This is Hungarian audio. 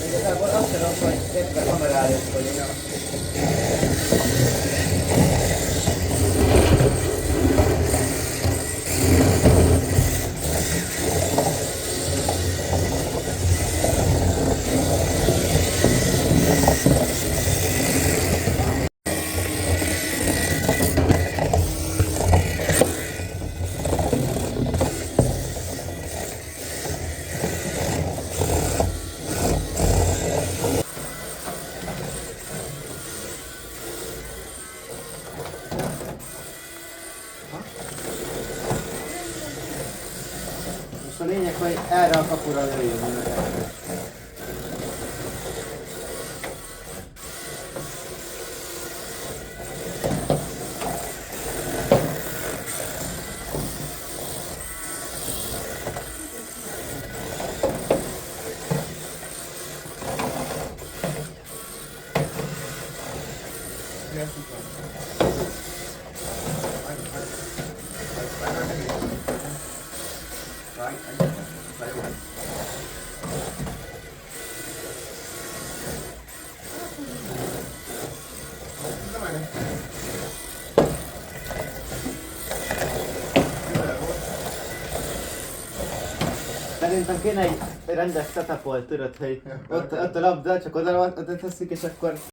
Igazából azt sem az, hogy éppen kamera előtt vagyok. Most a lényeg, hogy erre a kapura lőjön meg. Szerintem kéne egy rendes setup-ol, tudod, hogy ott a labda, csak oda tesszük, és akkor